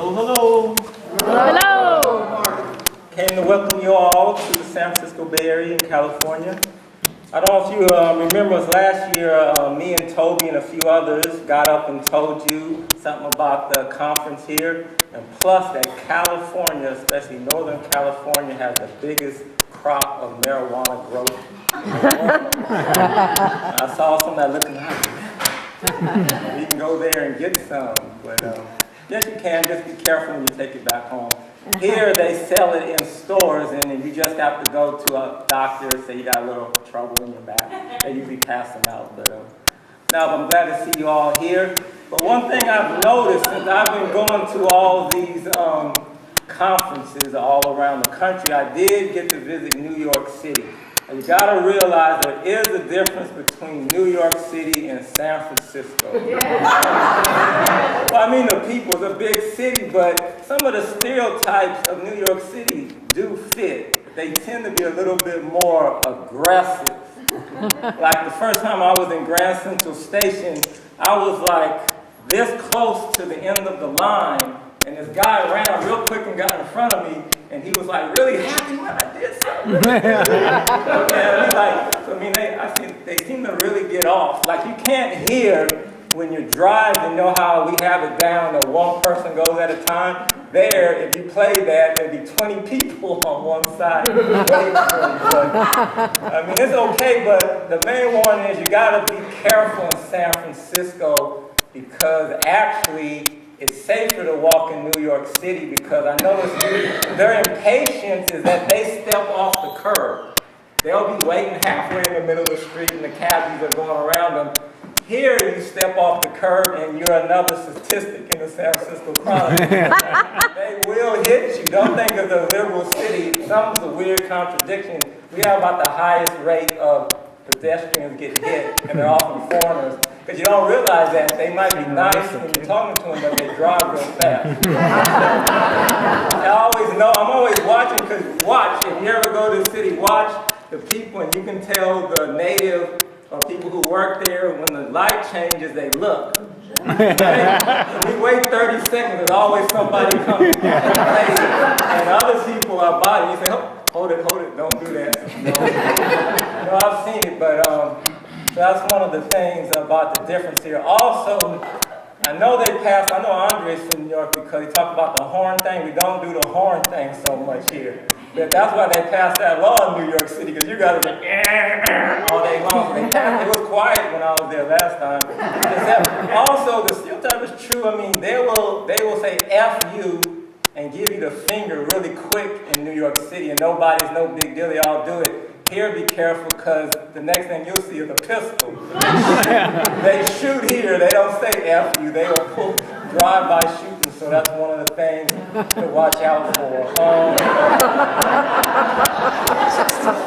Hello, hello. Hello. Came to welcome you all to the San Francisco Bay Area in California. I don't know if you remember us last year, me and Toby and a few others got up and told you something about the conference here. And plus that California, especially Northern California, has the biggest crop of marijuana growth in the world. I saw some that looking like, you can go there and get some, but yes you can, just be careful when you take it back home. Here they sell it in stores and you just have to go to a doctor, say you got a little trouble in your back. They usually pass them out, but now I'm glad to see you all here. But one thing I've noticed since I've been going to all these conferences all around the country, I did get to visit New York City. And you got to realize there is a difference between New York City and San Francisco. Well, I mean, the people, it's a big city, but some of the stereotypes of New York City do fit. They tend to be a little bit more aggressive. Like the first time I was in Grand Central Station, I was like this close to the end of the line, and this guy ran real quick and got in front of me, and he was like really happy when I did something. They seem to really get off. Like you can't hear when you drive and know how we have it down that one person goes at a time. There, if you play that, there'd be 20 people on one side waiting for you. But, I mean, it's okay, but the main one is you got to be careful in San Francisco because actually it's safer to walk in New York City because I noticed their impatience is that they step off the curb. They'll be waiting halfway in the middle of the street and the cabbies are going around them. Here you step off the curb and you're another statistic in the San Francisco Chronicle. They will hit you. Don't think of the liberal city. Something's a weird contradiction. We have about the highest rate of pedestrians get hit, and they're often foreigners. Because you don't realize that they might be nice when you're talking to them, but they drive real fast. I'm always watching, because watch, if you ever go to the city, watch the people, and you can tell the native or people who work there, when the light changes, they look. We wait 30 seconds, there's always somebody coming. And other people are body, you say, oh, hold it, don't do that. No, I've seen it, but that's one of the things about the difference here. Also, I know Andre's from New York because he talked about the horn thing. We don't do the horn thing so much here. But that's why they passed that law in New York City, because you got to be all day long. It was quiet when I was there last time. Also, the stereotype is true. I mean, they will say F you and give you the finger really quick in New York City, and nobody's no big deal. They all do it. Here, be careful, because the next thing you'll see is a pistol. They shoot here. They don't say F you. They will pull drive-by shooting. So that's one of the things to watch out for.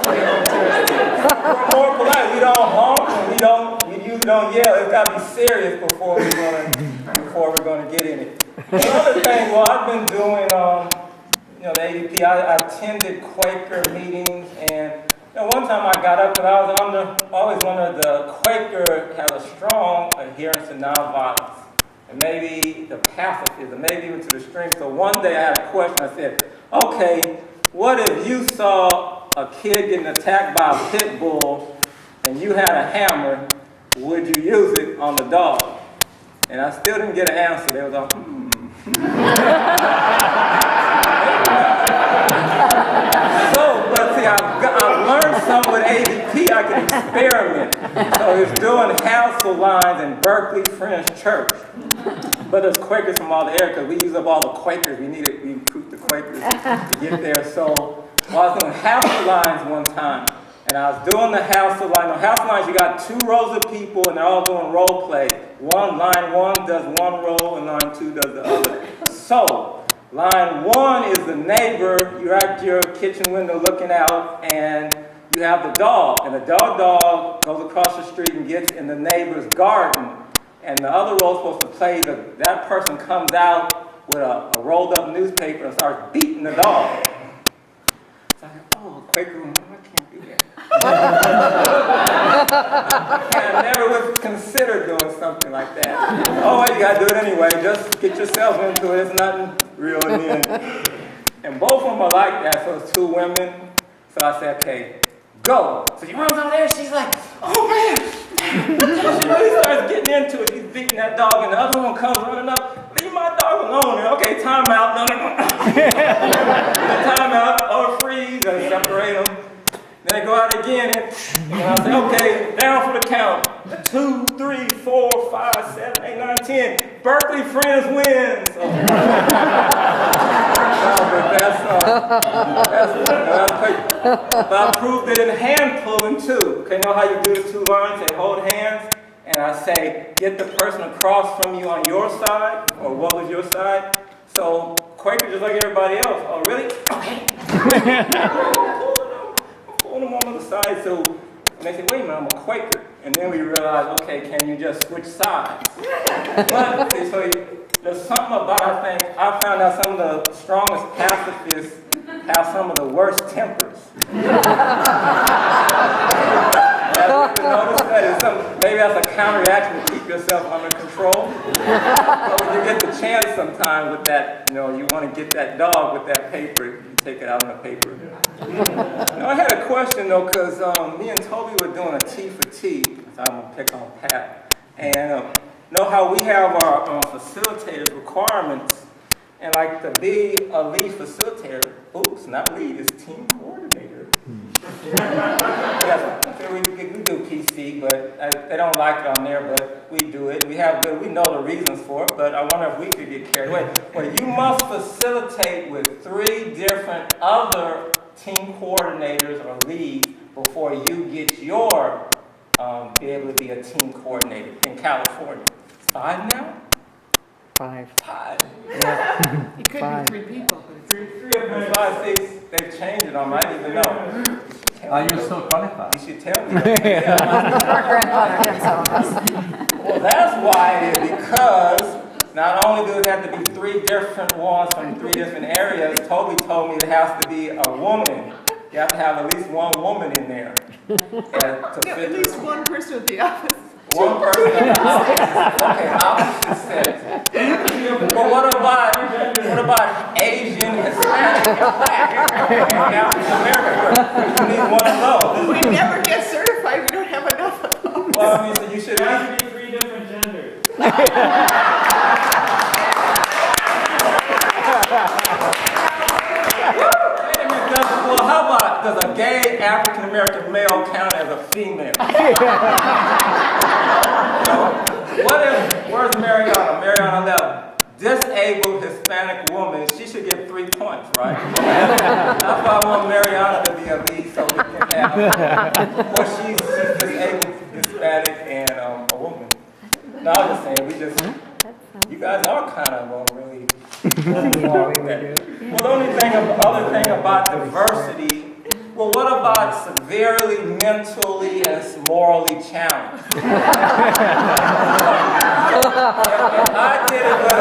We're more polite. We don't honk and we don't yell. It's got to be serious before we're going to get in it. Another thing, well, I've been doing, the ADP. I attended Quaker meetings, and one time I got up, and I was always wondered, the Quaker had a strong adherence to nonviolence. And maybe the pacifism, maybe even to the extreme. So one day I had a question. I said, okay, what if you saw a kid getting attacked by a pit bull and you had a hammer, would you use it on the dog? And I still didn't get an answer. They was like, I've learned some with ADP. I can experiment. So it's doing hassle lines in Berkeley Friends Church. But there's Quakers from all the area, because we use up all the Quakers. We recruit the Quakers to get there. So I was doing hassle lines one time, and I was doing the hassle line. On hassle lines, you got two rows of people, and they're all doing role play. Line one does one role, and line two does the other. So line one is the neighbor. You're at your kitchen window looking out, and you have the dog. And the dog goes across the street and gets in the neighbor's garden. And the other role is supposed to play that person comes out with a rolled up newspaper and starts beating the dog. So I go, oh, Quaker room, I can't do that. I never would consider doing something like that. Oh, well, you gotta do it anyway. Just get yourself into it. It's nothing real in the end. And both of them are like that. So it's two women. So I said, okay, go. So she runs over there. She's like, oh man. So she really starts getting into it. He's beating that dog, and the other one comes running up. Leave my dog alone. And, okay, time out. No. Time out. Or freeze. And separate them. Then they go out again, and I say, okay, down for the count. 2, 3, 4, 5, 7, 8, 9, 10. Berkeley Friends wins. Oh. But I proved it in hand pulling too. Okay, know how you do the two lines? They hold hands, and I say, get the person across from you on your side, or what was your side? So Quaker just like everybody else. Oh, really? Okay. Pulling them on the side, so and they say, wait a minute, I'm a Quaker. And then we realize, okay, can you just switch sides? But, so there's something about, I found out some of the strongest pacifists have some of the worst tempers. Maybe that's a counterreaction to keep yourself under control. So when you get the chance sometimes with that, you want to get that dog with that paper, you take it out on the paper. I had a question though, because me and Toby were doing a T for T. So I'm going to pick on Pat. And know how we have our facilitator requirements, and like to be a lead facilitator, oops, not lead, it's team coordinator. We do PC, but they don't like it on there, but we do it. We know the reasons for it, but I wonder if we could get carried away. Well, you must facilitate with 3 different other team coordinators or leads before you get your be able to be a team coordinator in California. 5 now? 5. 5. Yeah. It could be 3 people, but it's 3 of them, 5, 6. They've changed it on me. I didn't even know. Are you still qualified? You should tell me. Well, that's why it is, because not only do it have to be 3 different ones from 3 different areas, Toby told me it has to be a woman. You have to have at least one woman in there. at least one person at the office. One person in the office. Okay, opposite sex. But what about Asian, Hispanic, and Black? And African American? You need one of those. We never get certified. We don't have enough of those. Well, I mean, so you should There should be 3 different genders. Well, how about, does a gay African-American male count as a female? Where's Mariana? Mariana left. Disabled Hispanic woman, she should get 3 points, right? That's why I want Mariana to be a lead so we can have, well, she's disabled Hispanic and a woman. No, I'm just saying, you guys are kind of really well, the other thing about diversity, well, what about severely mentally and morally challenged? If I did it with a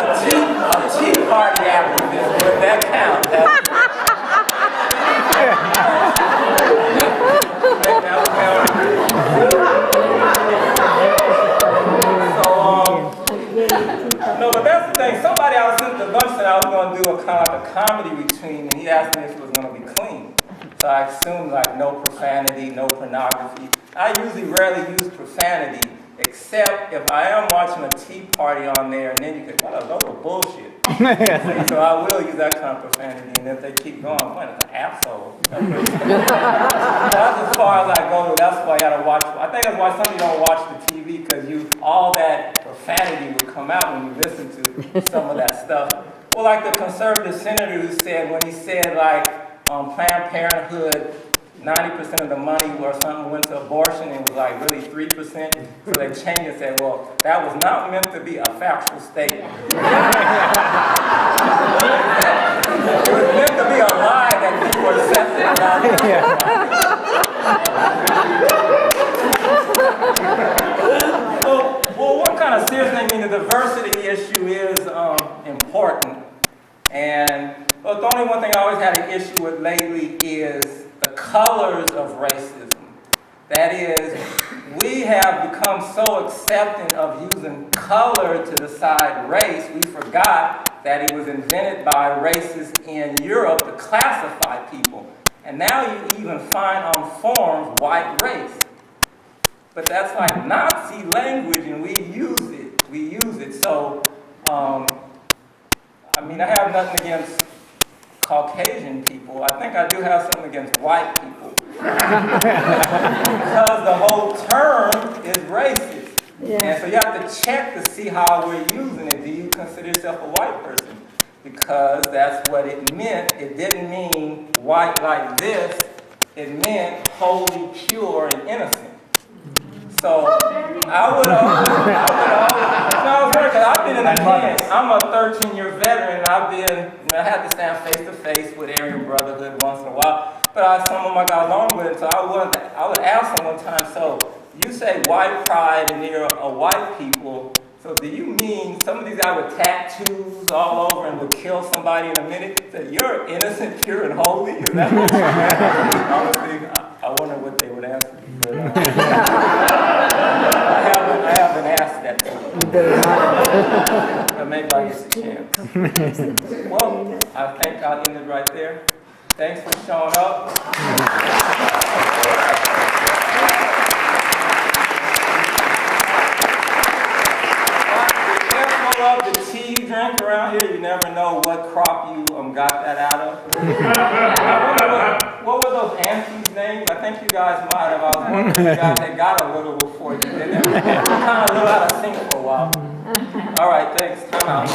Tea Party activist, would that count? No, but that's the thing. Somebody I was at the lunch and I was going to do a kind of like a comedy routine, and he asked me if it was going to be clean. So I assumed like no profanity, no pornography. I usually rarely use profanity, except if I am watching a Tea Party on there, and then you could, those are bullshit. So I will use that kind of profanity, and if they keep going, what an asshole. That's as far as I go. That's why you gotta watch. I think that's why some of you don't watch the TV, because all that profanity would come out when you listen to some of that stuff. Well, like the conservative senator who said, when he said like Planned Parenthood, 90% of the money or something went to abortion, and it was like really 3%. So they changed it and said, well, that was not meant to be a factual statement. It was meant to be a lie that people were sensitive about. Well, what kind of serious thing? I mean, the diversity issue is important. And the only one thing I always had an issue with lately is the colors of racism. That is, we have become so accepting of using color to decide race, we forgot that it was invented by racists in Europe to classify people. And now you even find on forms white race. But that's like Nazi language, and we use it. We use it. So, I mean, I have nothing against Caucasian people. I think I do have something against white people. Because the whole term is racist. Yeah. And so you have to check to see how we're using it. Do you consider yourself a white person? Because that's what it meant. It didn't mean white like this. It meant holy, pure, and innocent. So I would always, because I've been in the camp. I'm a 13-year veteran. I had to stand face to face with Aryan Brotherhood once in a while. But some of my guys on with it, so I would ask them one time, so you say white pride and you're a white people, so do you mean some of these guys with tattoos all over and would kill somebody in a minute? So you're innocent, pure, and holy? Is that what you honestly, I wonder what they would answer me. But, I haven't asked that to them. But maybe I get the chance. Well, I think I'll end it right there. Thanks for showing up. Of the tea you drink around here, you never know what crop you got that out of. What were those aunties' names? I think you guys might have. I was wondering if you guys had got a little before you did it. Kind of a little out of sync for a while. All right, thanks. Time out.